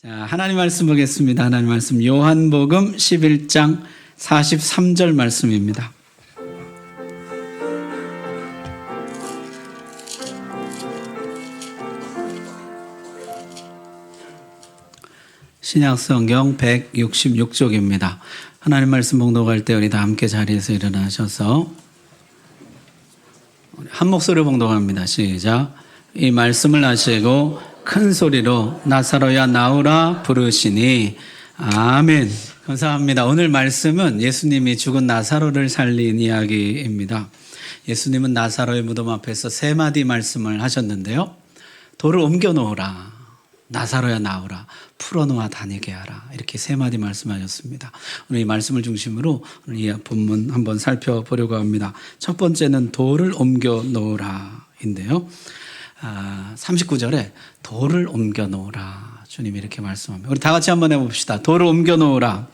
자, 하나님 말씀 보겠습니다. 하나님 말씀 요한복음 11장 43절 말씀입니다. 신약성경 166쪽입니다. 하나님 말씀 봉독할 때 우리 다 함께 자리에서 일어나셔서 한 목소리로 봉독합니다. 시작. 이 말씀을 하시고 큰 소리로 나사로야 나오라 부르시니 아멘. 감사합니다. 오늘 말씀은 예수님이 죽은 나사로를 살린 이야기입니다. 예수님은 나사로의 무덤 앞에서 세 마디 말씀을 하셨는데요. 돌을 옮겨 놓으라. 나사로야 나오라. 풀어놓아 다니게 하라. 이렇게 세 마디 말씀하셨습니다. 오늘 이 말씀을 중심으로 오늘 이 본문 한번 살펴보려고 합니다. 첫 번째는 돌을 옮겨 놓으라 인데요. 39절에 돌을 옮겨 놓으라. 주님이 이렇게 말씀합니다. 우리 다 같이 한번 해봅시다. 돌을 옮겨 놓으라.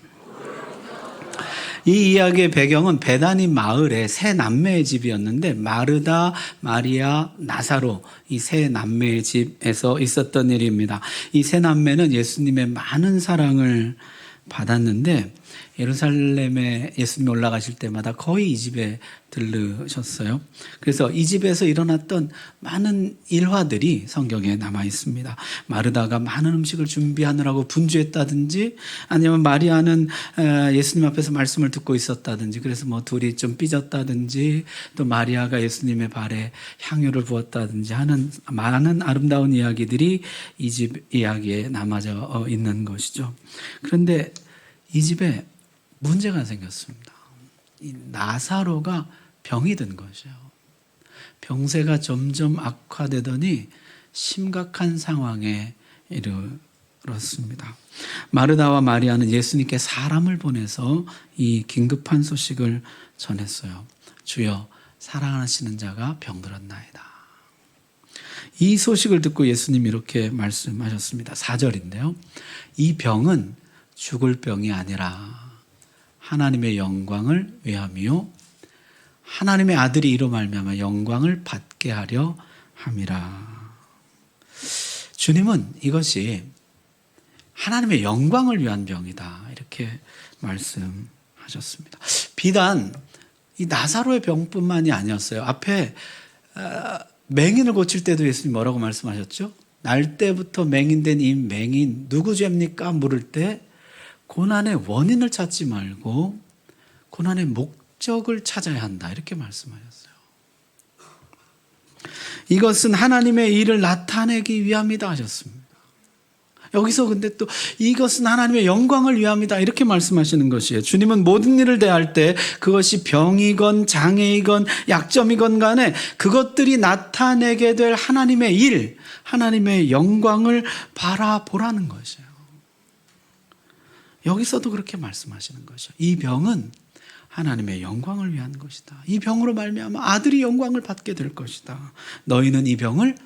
이 이야기의 배경은 베다니 마을에 세 남매의 집이었는데 마르다, 마리아, 나사로 이 세 남매의 집에서 있었던 일입니다. 이 세 남매는 예수님의 많은 사랑을 받았는데 예루살렘에 예수님이 올라가실 때마다 거의 이 집에 들르셨어요. 그래서 이 집에서 일어났던 많은 일화들이 성경에 남아 있습니다. 마르다가 많은 음식을 준비하느라고 분주했다든지 아니면 마리아는 예수님 앞에서 말씀을 듣고 있었다든지 그래서 뭐 둘이 좀 삐졌다든지 또 마리아가 예수님의 발에 향유를 부었다든지 하는 많은 아름다운 이야기들이 이 집 이야기에 남아져 있는 것이죠. 그런데 이 집에 문제가 생겼습니다. 이 나사로가 병이 든 것이에요. 병세가 점점 악화되더니 심각한 상황에 이르렀습니다. 마르다와 마리아는 예수님께 사람을 보내서 이 긴급한 소식을 전했어요. 주여, 사랑하시는 자가 병들었나이다. 이 소식을 듣고 예수님이 이렇게 말씀하셨습니다. 4절인데요. 이 병은 죽을 병이 아니라 하나님의 영광을 위함이요 하나님의 아들이 이로 말미암아 영광을 받게 하려 함이라. 주님은 이것이 하나님의 영광을 위한 병이다 이렇게 말씀하셨습니다. 비단 이 나사로의 병뿐만이 아니었어요. 앞에 맹인을 고칠 때도 예수님 뭐라고 말씀하셨죠? 날 때부터 맹인된 이 맹인 누구 죄입니까? 물을 때 고난의 원인을 찾지 말고 고난의 목적을 찾아야 한다 이렇게 말씀하셨어요. 이것은 하나님의 일을 나타내기 위함이다 하셨습니다. 여기서 근데 또 이것은 하나님의 영광을 위함이다 이렇게 말씀하시는 것이에요. 주님은 모든 일을 대할 때 그것이 병이건 장애이건 약점이건 간에 그것들이 나타내게 될 하나님의 일, 하나님의 영광을 바라보라는 것이에요. 여기서도 그렇게 말씀하시는 것이죠. 이 병은 하나님의 영광을 위한 것이다. 이 병으로 말미암아 아들이 영광을 받게 될 것이다. 너희는 이 병을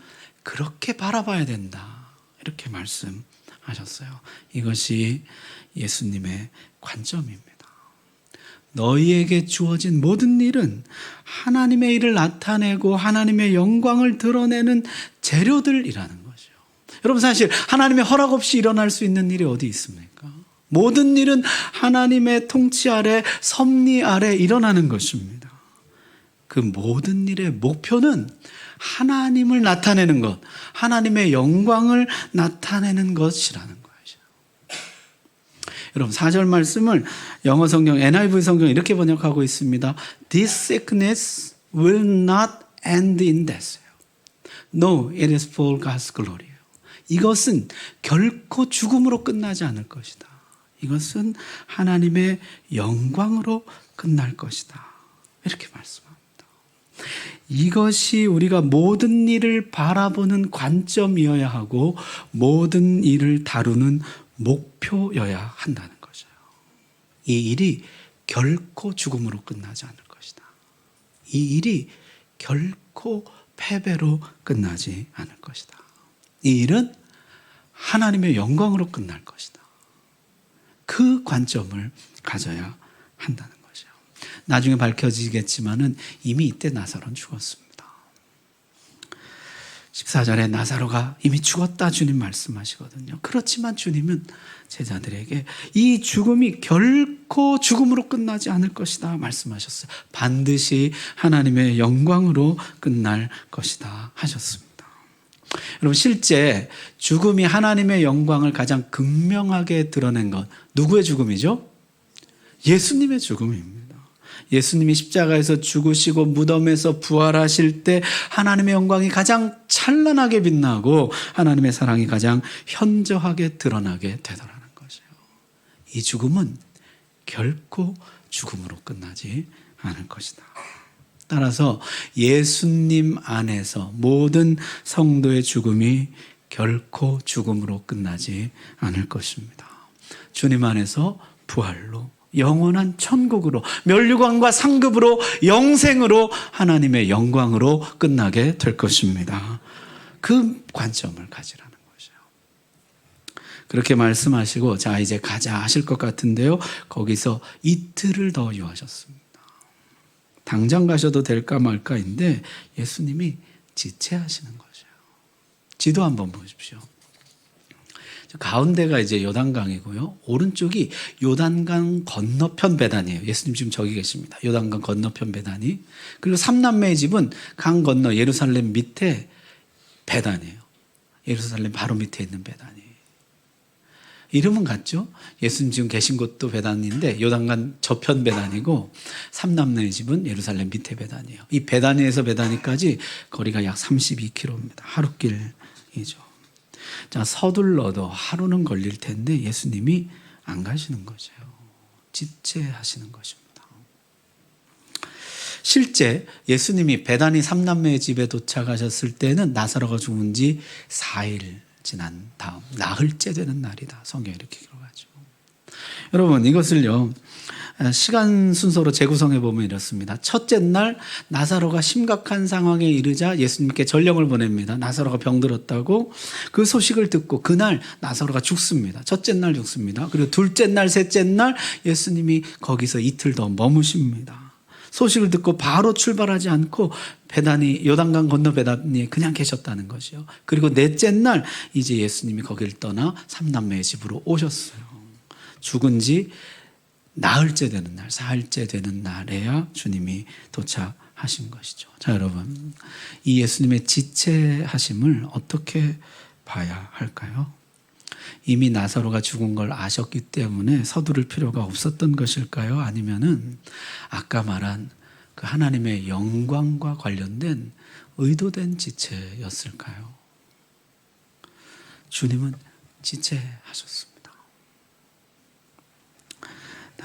그렇게 바라봐야 된다. 이렇게 말씀하셨어요. 이것이 예수님의 관점입니다. 너희에게 주어진 모든 일은 하나님의 일을 나타내고 하나님의 영광을 드러내는 재료들이라는 것이죠. 여러분 사실 하나님의 허락 없이 일어날 수 있는 일이 어디 있습니까? 모든 일은 하나님의 통치 아래 섭리 아래 일어나는 것입니다. 그 모든 일의 목표는 하나님을 나타내는 것, 하나님의 영광을 나타내는 것이라는 것이죠. 여러분 4절 말씀을 영어 성경 NIV 성경 이렇게 번역하고 있습니다. This sickness will not end in death. No, it is for God's glory. 이것은 결코 죽음으로 끝나지 않을 것이다. 이것은 하나님의 영광으로 끝날 것이다. 이렇게 말씀합니다. 이것이 우리가 모든 일을 바라보는 관점이어야 하고 모든 일을 다루는 목표여야 한다는 거죠. 이 일이 결코 죽음으로 끝나지 않을 것이다. 이 일이 결코 패배로 끝나지 않을 것이다. 이 일은 하나님의 영광으로 끝날 것이다. 그 관점을 가져야 한다는 것이죠. 나중에 밝혀지겠지만은 이미 이때 나사로는 죽었습니다. 14절에 나사로가 이미 죽었다 주님 말씀하시거든요. 그렇지만 주님은 제자들에게 이 죽음이 결코 죽음으로 끝나지 않을 것이다 말씀하셨어요. 반드시 하나님의 영광으로 끝날 것이다 하셨습니다. 여러분, 실제 죽음이 하나님의 영광을 가장 극명하게 드러낸 것, 누구의 죽음이죠? 예수님의 죽음입니다. 예수님이 십자가에서 죽으시고 무덤에서 부활하실 때 하나님의 영광이 가장 찬란하게 빛나고 하나님의 사랑이 가장 현저하게 드러나게 되더라는 것이에요. 이 죽음은 결코 죽음으로 끝나지 않을 것이다. 따라서 예수님 안에서 모든 성도의 죽음이 결코 죽음으로 끝나지 않을 것입니다. 주님 안에서 부활로, 영원한 천국으로, 면류관과 상급으로, 영생으로, 하나님의 영광으로 끝나게 될 것입니다. 그 관점을 가지라는 것이에요. 그렇게 말씀하시고 자 이제 가자 하실 것 같은데요, 거기서 이틀을 더 유하셨습니다. 당장 가셔도 될까 말까인데 예수님이 지체하시는 것이에요. 지도 한번 보십시오. 가운데가 이제 요단강이고요. 오른쪽이 요단강 건너편 베단이에요. 예수님 지금 저기 계십니다. 요단강 건너편 베단이. 그리고 삼남매의 집은 강 건너 예루살렘 밑에 베단이에요. 예루살렘 바로 밑에 있는 베단이. 이름은 같죠? 예수님 지금 계신 곳도 베단인데 요단강 저편 베단이고 삼남매의 집은 예루살렘 밑에 베단이에요. 이 베단에서 베단이까지 거리가 약 32km입니다. 하루길이죠. 자, 서둘러도 하루는 걸릴 텐데 예수님이 안 가시는 거죠. 지체하시는 것입니다. 실제 예수님이 베다니 삼남매의 집에 도착하셨을 때는 나사로가 죽은 지 4일 지난 다음 나흘째 되는 날이다. 성경에 이렇게 기록하죠. 여러분, 이것을요 시간 순서로 재구성해 보면 이렇습니다. 첫째 날 나사로가 심각한 상황에 이르자 예수님께 전령을 보냅니다. 나사로가 병들었다고. 그 소식을 듣고 그날 나사로가 죽습니다. 첫째 날 죽습니다. 그리고 둘째 날, 셋째 날 예수님이 거기서 이틀 더 머무십니다. 소식을 듣고 바로 출발하지 않고 베다니, 요단강 건너 베다니에 그냥 계셨다는 것이요. 그리고 넷째 날 이제 예수님이 거길 떠나 삼남매의 집으로 오셨어요. 죽은 지 나흘째 되는 날, 4일째 되는 날에야 주님이 도착하신 것이죠. 자, 여러분, 이 예수님의 지체하심을 어떻게 봐야 할까요? 이미 나사로가 죽은 걸 아셨기 때문에 서두를 필요가 없었던 것일까요? 아니면은 아까 말한 그 하나님의 영광과 관련된 의도된 지체였을까요? 주님은 지체하셨습니다.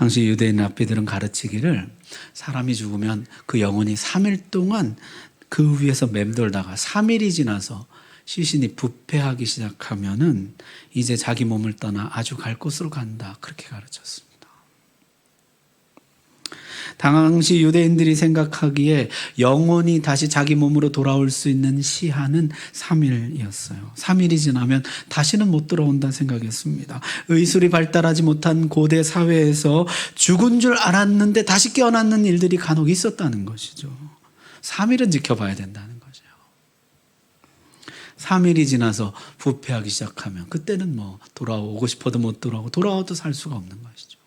당시 유대인 랍비들은 가르치기를 사람이 죽으면 그 영혼이 3일 동안 그 위에서 맴돌다가 3일이 지나서 시신이 부패하기 시작하면은 이제 자기 몸을 떠나 아주 갈 곳으로 간다. 그렇게 가르쳤습니다. 당시 유대인들이 생각하기에 영혼이 다시 자기 몸으로 돌아올 수 있는 시한은 3일이었어요. 3일이 지나면 다시는 못 돌아온다 생각했습니다. 의술이 발달하지 못한 고대 사회에서 죽은 줄 알았는데 다시 깨어나는 일들이 간혹 있었다는 것이죠. 3일은 지켜봐야 된다는 거죠. 3일이 지나서 부패하기 시작하면 그때는 뭐 돌아오고 싶어도 못 돌아오고 돌아와도 살 수가 없는 것이죠.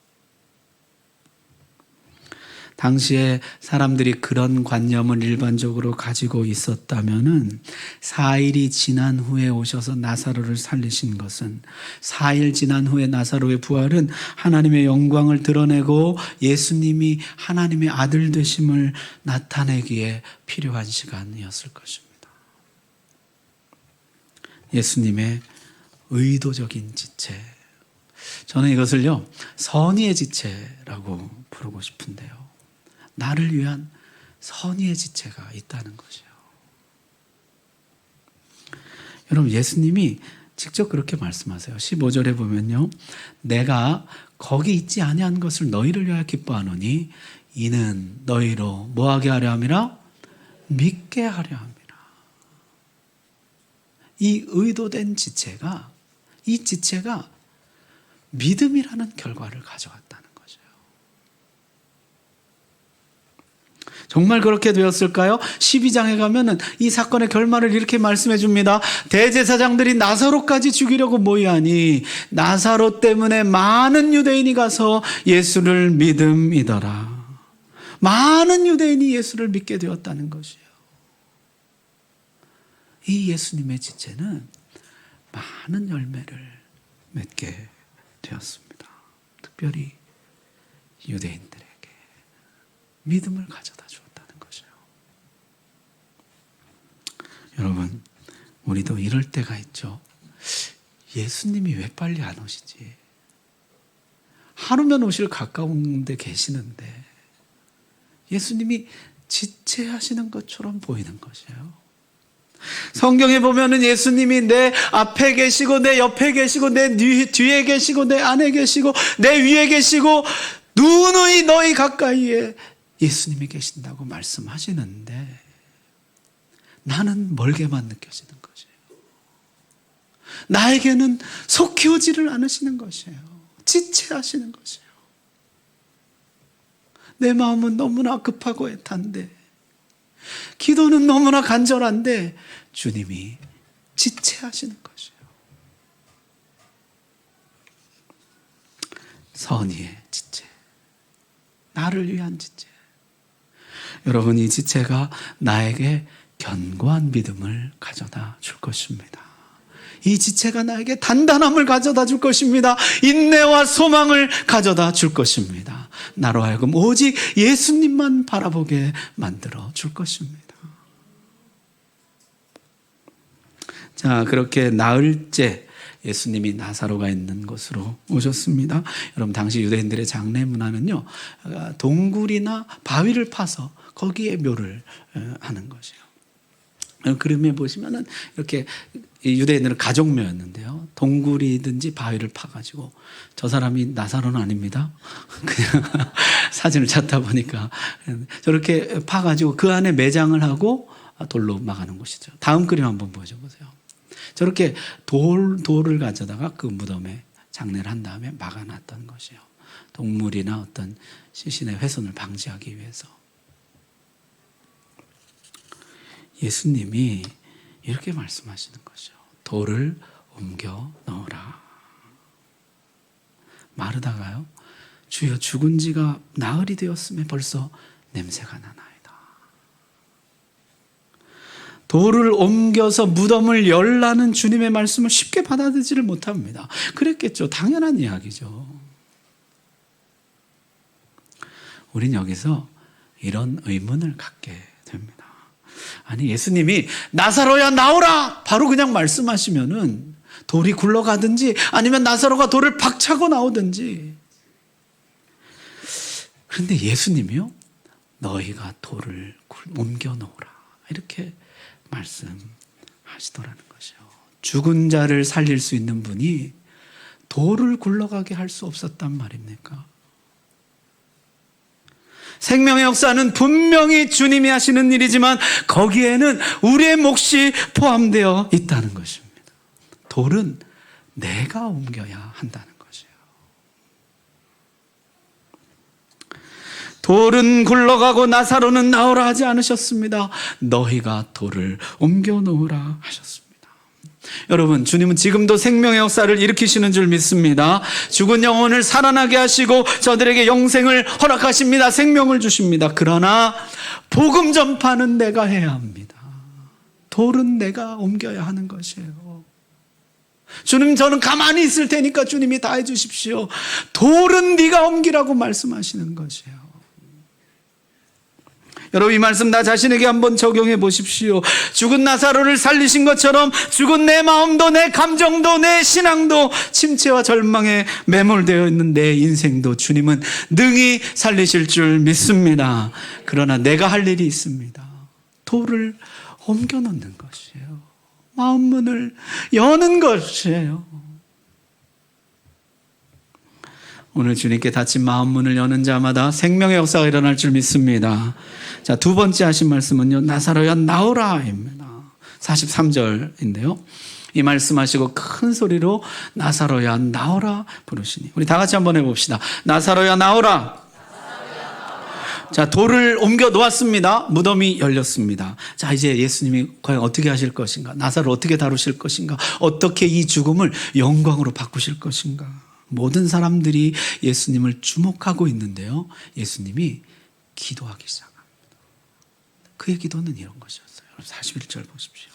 당시에 사람들이 그런 관념을 일반적으로 가지고 있었다면은 4일이 지난 후에 오셔서 나사로를 살리신 것은 4일 지난 후에 나사로의 부활은 하나님의 영광을 드러내고 예수님이 하나님의 아들 되심을 나타내기에 필요한 시간이었을 것입니다. 예수님의 의도적인 지체. 저는 이것을요, 선의의 지체라고 부르고 싶은데요. 나를 위한 선의의 지체가 있다는 것이에요. 여러분, 예수님이 직접 그렇게 말씀하세요. 15절에 보면요. 내가 거기 있지 아니한 것을 너희를 위하여 기뻐하노니 이는 너희로 뭐하게 하려 함이라? 믿게 하려 함이라. 이 의도된 지체가, 이 지체가 믿음이라는 결과를 가져왔다는 거죠. 정말 그렇게 되었을까요? 12장에 가면은 이 사건의 결말을 이렇게 말씀해 줍니다. 대제사장들이 나사로까지 죽이려고 모이하니 나사로 때문에 많은 유대인이 가서 예수를 믿음이더라. 많은 유대인이 예수를 믿게 되었다는 것이에요. 이 예수님의 지체는 많은 열매를 맺게 되었습니다. 특별히 유대인들에게 믿음을 가져다 주었다는 것이에요. 여러분, 우리도 이럴 때가 있죠. 예수님이 왜 빨리 안 오시지? 하루면 오실 가까운 데 계시는데 예수님이 지체하시는 것처럼 보이는 것이에요. 성경에 보면은 예수님이 내 앞에 계시고 내 옆에 계시고 내 뒤에 계시고 내 안에 계시고 내 위에 계시고 누누이 너희 가까이에 예수님이 계신다고 말씀하시는데 나는 멀게만 느껴지는 것이에요. 나에게는 속히 오지를 않으시는 것이에요. 지체하시는 것이에요. 내 마음은 너무나 급하고 애탄데, 기도는 너무나 간절한데 주님이 지체하시는 것이에요. 선의의 지체, 나를 위한 지체. 여러분, 이 지체가 나에게 견고한 믿음을 가져다 줄 것입니다. 이 지체가 나에게 단단함을 가져다 줄 것입니다. 인내와 소망을 가져다 줄 것입니다. 나로 하여금 오직 예수님만 바라보게 만들어 줄 것입니다. 자, 그렇게 나흘째 예수님이 나사로가 있는 곳으로 오셨습니다. 여러분, 당시 유대인들의 장례 문화는요, 동굴이나 바위를 파서 거기에 묘를 하는 것이에요. 그림에 보시면은 이렇게 유대인들은 가족묘였는데요. 동굴이든지 바위를 파가지고, 저 사람이 나사로는 아닙니다. 그냥 사진을 찾다 보니까 저렇게 파가지고 그 안에 매장을 하고 돌로 막아놓은 곳이죠. 다음 그림 한번 보여줘보세요. 저렇게 돌을 가져다가 그 무덤에 장례를 한 다음에 막아놨던 것이에요. 동물이나 어떤 시신의 훼손을 방지하기 위해서. 예수님이 이렇게 말씀하시는 거죠. 돌을 옮겨 넣어라. 마르다가요, 주여 죽은 지가 나흘이 되었음에 벌써 냄새가 나나이다. 돌을 옮겨서 무덤을 열라는 주님의 말씀을 쉽게 받아들이지를 못합니다. 그랬겠죠. 당연한 이야기죠. 우린 여기서 이런 의문을 갖게 됩니다. 아니, 예수님이 나사로야 나오라 바로 그냥 말씀하시면은 돌이 굴러가든지 아니면 나사로가 돌을 박차고 나오든지. 그런데 예수님이요, 너희가 돌을 옮겨 놓으라 이렇게 말씀하시더라는 것이요. 죽은 자를 살릴 수 있는 분이 돌을 굴러가게 할 수 없었단 말입니까? 생명의 역사는 분명히 주님이 하시는 일이지만 거기에는 우리의 몫이 포함되어 있다는 것입니다. 돌은 내가 옮겨야 한다는 것이에요. 돌은 굴러가고 나사로는 나오라 하지 않으셨습니다. 너희가 돌을 옮겨 놓으라 하셨습니다. 여러분, 주님은 지금도 생명의 역사를 일으키시는 줄 믿습니다. 죽은 영혼을 살아나게 하시고 저들에게 영생을 허락하십니다. 생명을 주십니다. 그러나 복음 전파는 내가 해야 합니다. 돌은 내가 옮겨야 하는 것이에요. 주님, 저는 가만히 있을 테니까 주님이 다 해주십시오. 돌은 네가 옮기라고 말씀하시는 것이에요. 여러분, 이 말씀 나 자신에게 한번 적용해 보십시오. 죽은 나사로를 살리신 것처럼 죽은 내 마음도 내 감정도 내 신앙도 침체와 절망에 매몰되어 있는 내 인생도 주님은 능히 살리실 줄 믿습니다. 그러나 내가 할 일이 있습니다. 돌을 옮겨 놓는 것이에요. 마음문을 여는 것이에요. 오늘 주님께 닫힌 마음문을 여는 자마다 생명의 역사가 일어날 줄 믿습니다. 자, 두 번째 하신 말씀은요, 나사로야 나오라입니다. 43절인데요. 이 말씀하시고 큰 소리로 나사로야 나오라 부르시니, 우리 다 같이 한번 해봅시다. 나사로야 나오라. 자, 돌을 옮겨 놓았습니다. 무덤이 열렸습니다. 자, 이제 예수님이 과연 어떻게 하실 것인가? 나사로를 어떻게 다루실 것인가? 어떻게 이 죽음을 영광으로 바꾸실 것인가? 모든 사람들이 예수님을 주목하고 있는데요. 예수님이 기도하기 시작합니다. 그의 기도는 이런 것이었어요. 41절 보십시오.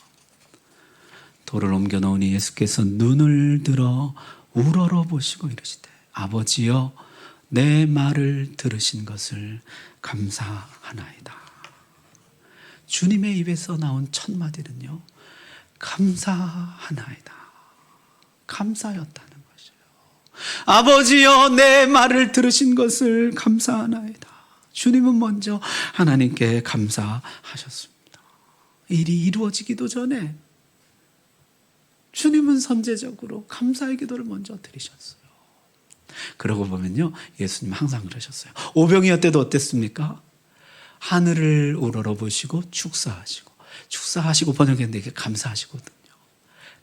돌을 옮겨 놓으니 예수께서 눈을 들어 우러러 보시고 이르시되 아버지여 내 말을 들으신 것을 감사하나이다. 주님의 입에서 나온 첫 마디는요, 감사하나이다. 감사였다는 것이에요. 아버지여 내 말을 들으신 것을 감사하나이다. 주님은 먼저 하나님께 감사하셨습니다. 일이 이루어지기도 전에 주님은 선제적으로 감사의 기도를 먼저 드리셨어요. 그러고 보면요, 예수님 항상 그러셨어요. 오병이어 때도 어땠습니까? 하늘을 우러러보시고 축사하시고 번역했는데 이게 감사하시거든요.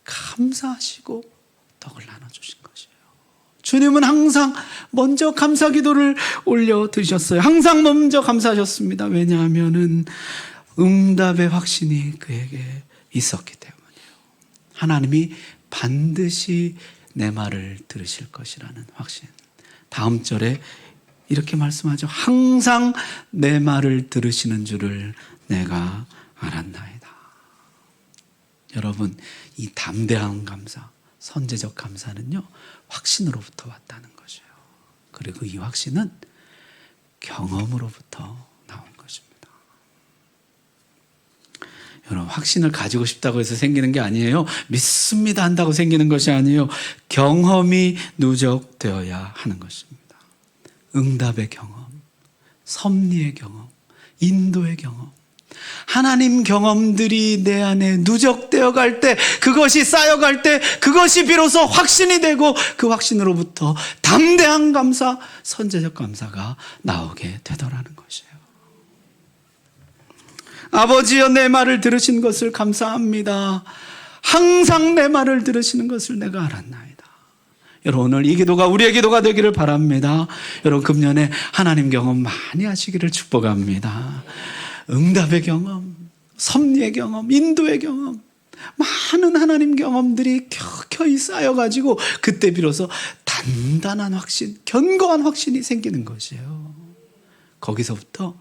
감사하시고 떡을 나눠주신 것이에요. 주님은 항상 먼저 감사 기도를 올려드리셨어요. 항상 먼저 감사하셨습니다. 왜냐하면은 응답의 확신이 그에게 있었기 때문이에요. 하나님이 반드시 내 말을 들으실 것이라는 확신. 다음 절에 이렇게 말씀하죠. 항상 내 말을 들으시는 줄을 내가 알았나이다. 여러분, 이 담대한 감사, 선제적 감사는요, 확신으로부터 왔다는 것이에요. 그리고 이 확신은 경험으로부터 나온 것입니다. 여러분, 확신을 가지고 싶다고 해서 생기는 게 아니에요. 믿습니다 한다고 생기는 것이 아니에요. 경험이 누적되어야 하는 것입니다. 응답의 경험, 섭리의 경험, 인도의 경험, 하나님 경험들이 내 안에 누적되어 갈 때, 그것이 쌓여갈 때, 그것이 비로소 확신이 되고 그 확신으로부터 담대한 감사, 선제적 감사가 나오게 되더라는 것이에요. 아버지여 내 말을 들으신 것을 감사합니다. 항상 내 말을 들으시는 것을 내가 알았나이다. 여러분, 오늘 이 기도가 우리의 기도가 되기를 바랍니다. 여러분, 금년에 하나님 경험 많이 하시기를 축복합니다. 응답의 경험, 섭리의 경험, 인도의 경험, 많은 하나님 경험들이 켜켜이 쌓여가지고 그때 비로소 단단한 확신, 견고한 확신이 생기는 것이에요. 거기서부터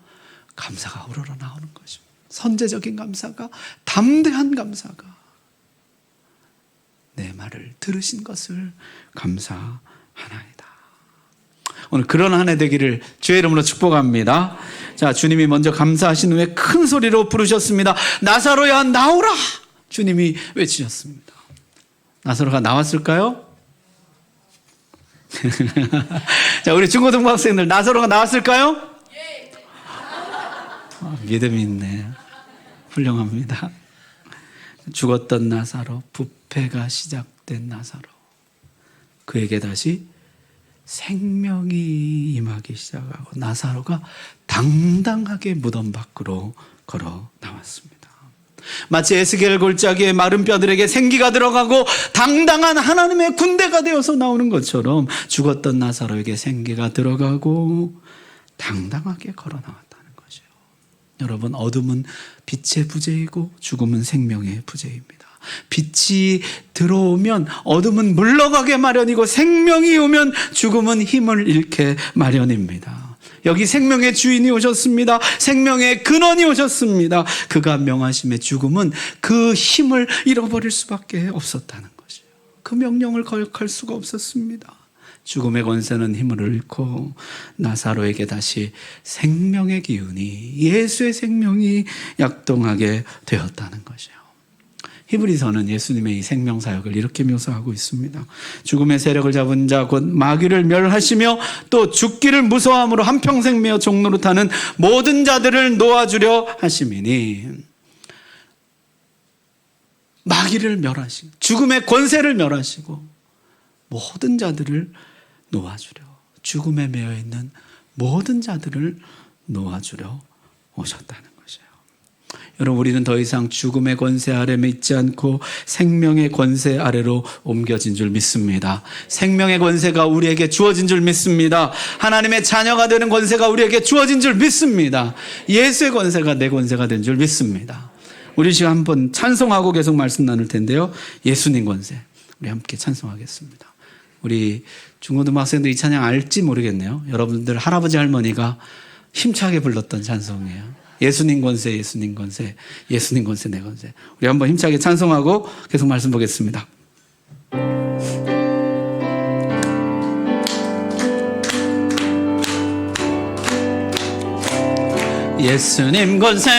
감사가 우러러 나오는 것입니다. 선제적인 감사가, 담대한 감사가, 내 말을 들으신 것을 감사하나이다. 오늘 그런 한 해 되기를 주의 이름으로 축복합니다. 자, 주님이 먼저 감사하신 후에 큰 소리로 부르셨습니다. 나사로야 나오라! 주님이 외치셨습니다. 나사로가 나왔을까요? 자, 우리 중고등부 학생들, 나사로가 나왔을까요? 믿음이 있네. 훌륭합니다. 죽었던 나사로, 부패가 시작된 나사로, 그에게 다시 생명이 임하기 시작하고 나사로가 당당하게 무덤 밖으로 걸어 나왔습니다. 마치 에스겔 골짜기에 마른 뼈들에게 생기가 들어가고 당당한 하나님의 군대가 되어서 나오는 것처럼 죽었던 나사로에게 생기가 들어가고 당당하게 걸어 나왔다는 것이에요. 여러분, 어둠은 빛의 부재이고 죽음은 생명의 부재입니다. 빛이 들어오면 어둠은 물러가게 마련이고 생명이 오면 죽음은 힘을 잃게 마련입니다. 여기 생명의 주인이 오셨습니다. 생명의 근원이 오셨습니다. 그가 명하심에 죽음은 그 힘을 잃어버릴 수밖에 없었다는 것이에요. 그 명령을 거역할 수가 없었습니다. 죽음의 권세는 힘을 잃고 나사로에게 다시 생명의 기운이, 예수의 생명이 약동하게 되었다는 것이에요. 히브리서는 예수님의 이 생명사역을 이렇게 묘사하고 있습니다. 죽음의 세력을 잡은 자 곧 마귀를 멸하시며 또 죽기를 무서워함으로 한평생 메어 종노릇하는 모든 자들을 놓아주려 하심이니, 마귀를 멸하시고 죽음의 권세를 멸하시고 모든 자들을 놓아주려, 죽음에 매여 있는 모든 자들을 놓아주려 오셨다는 것이에요. 여러분, 우리는 더 이상 죽음의 권세 아래 있지 않고 생명의 권세 아래로 옮겨진 줄 믿습니다. 생명의 권세가 우리에게 주어진 줄 믿습니다. 하나님의 자녀가 되는 권세가 우리에게 주어진 줄 믿습니다. 예수의 권세가 내 권세가 된 줄 믿습니다. 우리 지금 한번 찬송하고 계속 말씀 나눌 텐데요. 예수님 권세, 우리 함께 찬송하겠습니다. 우리 중고등학생도 이 찬양 알지 모르겠네요. 여러분들 할아버지 할머니가 힘차게 불렀던 찬송이에요. 예수님 권세, 예수님 권세, 예수님 권세, 내 권세. 우리 한번 힘차게 찬송하고 계속 말씀 보겠습니다. 예수님 권세,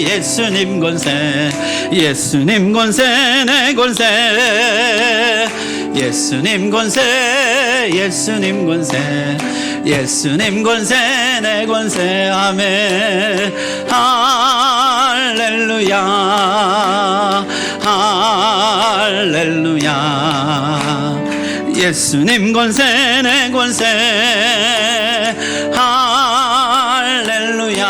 예수님 권세, 예수님 권세, 내 권세. 예수님 권세, 예수님 권세, 예수님 권세, 내 권세. 아멘. 할렐루야, 할렐루야. 예수님 권세, 내 권세. 할렐루야,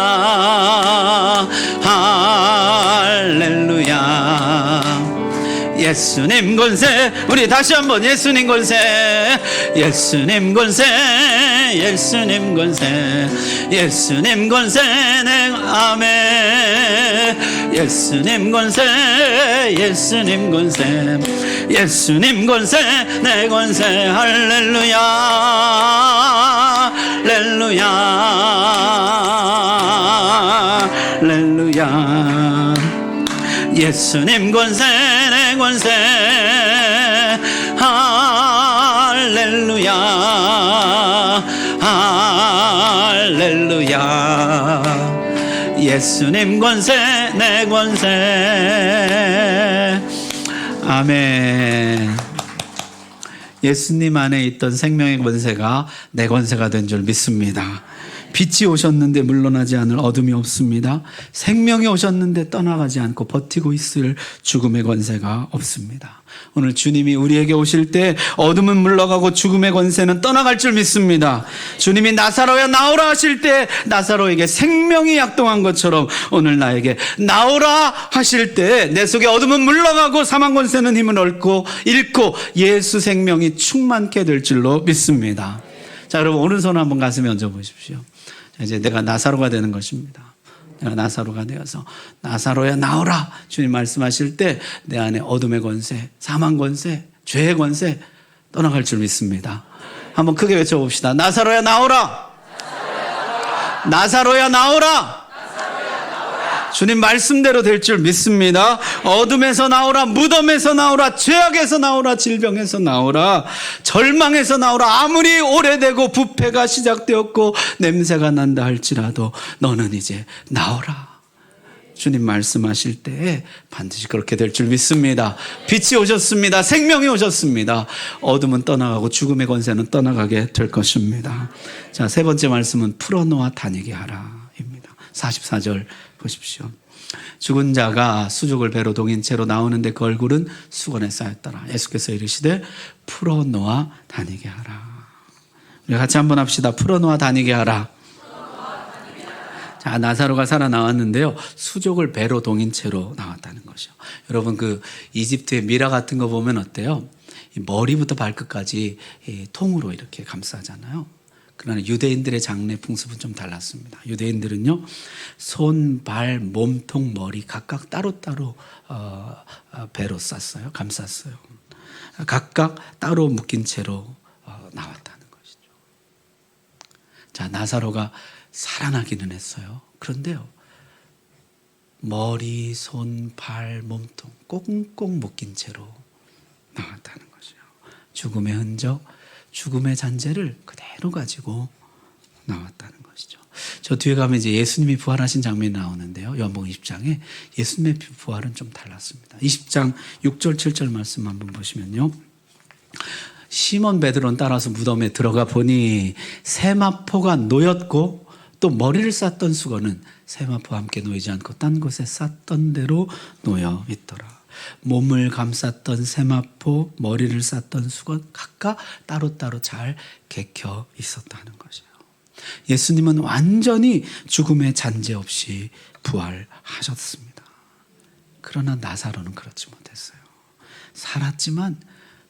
할렐루야. 예수님 권세. 우리 다시 한번 예수님 권세, 예수님 권세, 예수님 권세, 예수님 권세, 내 아멘. 예수님 권세, 예수님 권세, 예수님 권세, 내 권세. 할렐루야, 할렐루야, 할렐루야. 예수님 권세, 내 권세. 할렐루야, 할렐루야. 예수님 권세, 내 권세. 아멘. 예수님 안에 있던 생명의 권세가 내 권세가 된 줄 믿습니다. 빛이 오셨는데 물러나지 않을 어둠이 없습니다. 생명이 오셨는데 떠나가지 않고 버티고 있을 죽음의 권세가 없습니다. 오늘 주님이 우리에게 오실 때 어둠은 물러가고 죽음의 권세는 떠나갈 줄 믿습니다. 주님이 나사로야 나오라 하실 때 나사로에게 생명이 약동한 것처럼 오늘 나에게 나오라 하실 때 내 속에 어둠은 물러가고 사망 권세는 힘을 잃고 예수 생명이 충만케 될 줄로 믿습니다. 자, 여러분, 오른손 한번 가슴에 얹어 보십시오. 이제 내가 나사로가 되는 것입니다. 내가 나사로가 되어서 나사로야 나오라 주님 말씀하실 때 내 안에 어둠의 권세, 사망 권세, 죄의 권세 떠나갈 줄 믿습니다. 한번 크게 외쳐봅시다. 나사로야 나오라, 나사로야 나오라. 주님 말씀대로 될 줄 믿습니다. 어둠에서 나오라, 무덤에서 나오라, 죄악에서 나오라, 질병에서 나오라, 절망에서 나오라. 아무리 오래되고 부패가 시작되었고 냄새가 난다 할지라도 너는 이제 나오라. 주님 말씀하실 때에 반드시 그렇게 될 줄 믿습니다. 빛이 오셨습니다. 생명이 오셨습니다. 어둠은 떠나가고 죽음의 권세는 떠나가게 될 것입니다. 자, 세 번째 말씀은 풀어놓아 다니게 하라 입니다. 44절 보십시오. 죽은 자가 수족을 배로 동인 채로 나오는데 그 얼굴은 수건에 쌓였더라. 예수께서 이르시되 풀어놓아 다니게 하라. 우리 같이 한번 합시다. 풀어놓아 다니게 하라. 자, 나사로가 살아나왔는데요, 수족을 배로 동인 채로 나왔다는 것이요. 여러분, 그 이집트의 미라 같은 거 보면 어때요? 머리부터 발끝까지 통으로 이렇게 감싸잖아요. 그러나 유대인들의 장례 풍습은 좀 달랐습니다. 유대인들은요, 손, 발, 몸통, 머리 각각 따로따로 배로 쌌어요. 감쌌어요. 각각 따로 묶인 채로 나왔다는 것이죠. 자, 나사로가 살아나기는 했어요. 그런데요, 머리, 손, 발, 몸통 꽁꽁 묶인 채로 나왔다는 것이요. 죽음의 흔적, 죽음의 잔재를 그대로 가지고 나왔다는 것이죠. 저 뒤에 가면 이제 예수님이 부활하신 장면이 나오는데요. 요한복음 20장에 예수님의 부활은 좀 달랐습니다. 20장 6절 7절 말씀 한번 보시면요. 시몬 베드로는 따라서 무덤에 들어가 보니 세마포가 놓였고 또 머리를 쌌던 수건은 세마포와 함께 놓이지 않고 딴 곳에 쌌던 대로 놓여 있더라. 몸을 감쌌던 세마포, 머리를 쌌던 수건 각각 따로따로 잘 개켜 있었다는 것이에요. 예수님은 완전히 죽음의 잔재 없이 부활하셨습니다. 그러나 나사로는 그렇지 못했어요. 살았지만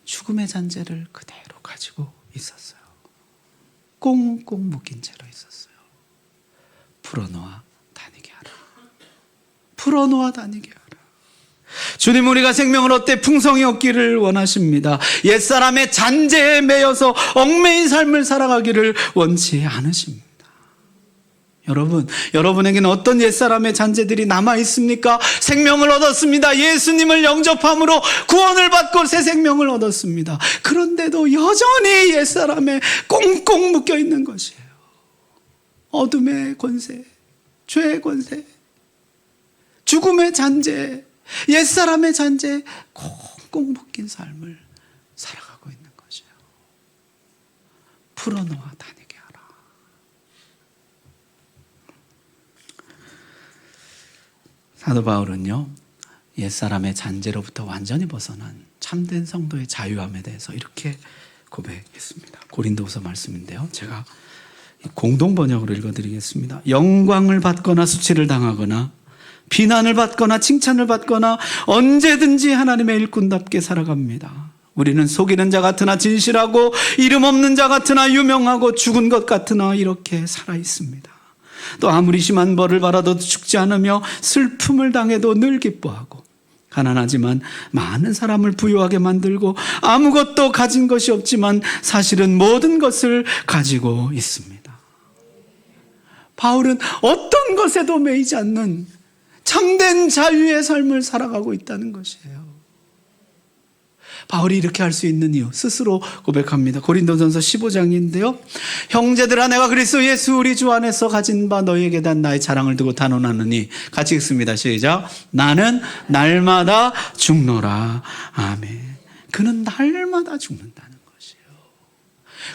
죽음의 잔재를 그대로 가지고 있었어요. 꽁꽁 묶인 채로 있었어요. 풀어놓아 다니게 하라. 풀어놓아 다니게 하라. 주님, 우리가 생명을 얻되 풍성히 얻기를 원하십니다. 옛사람의 잔재에 매여서 얽매인 삶을 살아가기를 원치 않으십니다. 여러분에게는 어떤 옛사람의 잔재들이 남아 있습니까? 생명을 얻었습니다. 예수님을 영접함으로 구원을 받고 새 생명을 얻었습니다. 그런데도 여전히 옛사람에 꽁꽁 묶여 있는 것이에요. 어둠의 권세, 죄의 권세, 죽음의 잔재, 옛사람의 잔재에 꽁꽁 묶인 삶을 살아가고 있는 것이에요. 풀어놓아 다니게 하라. 사도 바울은요, 옛사람의 잔재로부터 완전히 벗어난 참된 성도의 자유함에 대해서 이렇게 고백했습니다. 고린도후서 말씀인데요, 제가 공동 번역으로 읽어드리겠습니다. 영광을 받거나 수치를 당하거나 비난을 받거나 칭찬을 받거나 언제든지 하나님의 일꾼답게 살아갑니다. 우리는 속이는 자 같으나 진실하고 이름 없는 자 같으나 유명하고 죽은 것 같으나 이렇게 살아 있습니다. 또 아무리 심한 벌을 받아도 죽지 않으며 슬픔을 당해도 늘 기뻐하고 가난하지만 많은 사람을 부유하게 만들고 아무것도 가진 것이 없지만 사실은 모든 것을 가지고 있습니다. 바울은 어떤 것에도 매이지 않는 참된 자유의 삶을 살아가고 있다는 것이에요. 바울이 이렇게 할 수 있는 이유 스스로 고백합니다. 고린도전서 15장인데요. 형제들아, 내가 그리스도 예수 우리 주 안에서 가진 바 너희에게 대한 나의 자랑을 두고 단언하느니, 같이 읽습니다. 시작. 나는 날마다 죽노라. 아멘. 그는 날마다 죽는다는 것이에요.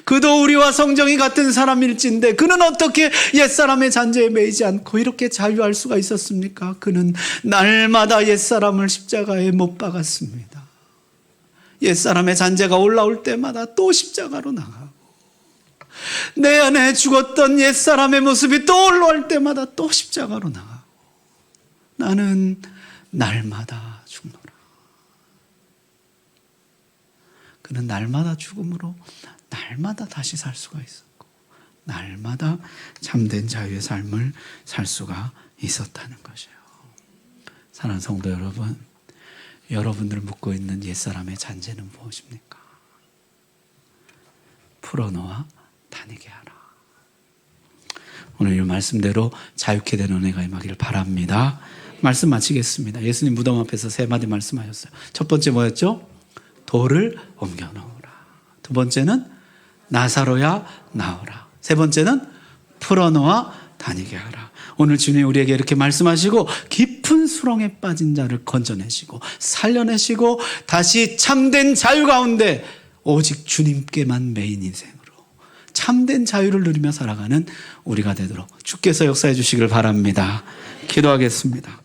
그도 우리와 성정이 같은 사람일진데 그는 어떻게 옛사람의 잔재에 매이지 않고 이렇게 자유할 수가 있었습니까? 그는 날마다 옛사람을 십자가에 못 박았습니다. 옛사람의 잔재가 올라올 때마다 또 십자가로 나가고, 내 안에 죽었던 옛사람의 모습이 또 올라올 때마다 또 십자가로 나가고, 나는 날마다 죽노라. 그는 날마다 죽음으로 날마다 다시 살 수가 있었고, 날마다 참된 자유의 삶을 살 수가 있었다는 것이에요. 사랑하는 성도 여러분, 여러분들 묻고 있는 옛사람의 잔재는 무엇입니까? 풀어놓아 다니게 하라. 오늘 이 말씀대로 자유케 되는 은혜가 임하기를 바랍니다. 말씀 마치겠습니다. 예수님 무덤 앞에서 세 마디 말씀하셨어요. 첫 번째 뭐였죠? 돌을 옮겨 놓으라. 두 번째는 나사로야 나오라. 세 번째는 풀어놓아 다니게 하라. 오늘 주님이 우리에게 이렇게 말씀하시고 깊은 수렁에 빠진 자를 건져내시고 살려내시고 다시 참된 자유 가운데 오직 주님께만 매인 인생으로 참된 자유를 누리며 살아가는 우리가 되도록 주께서 역사해 주시길 바랍니다. 기도하겠습니다.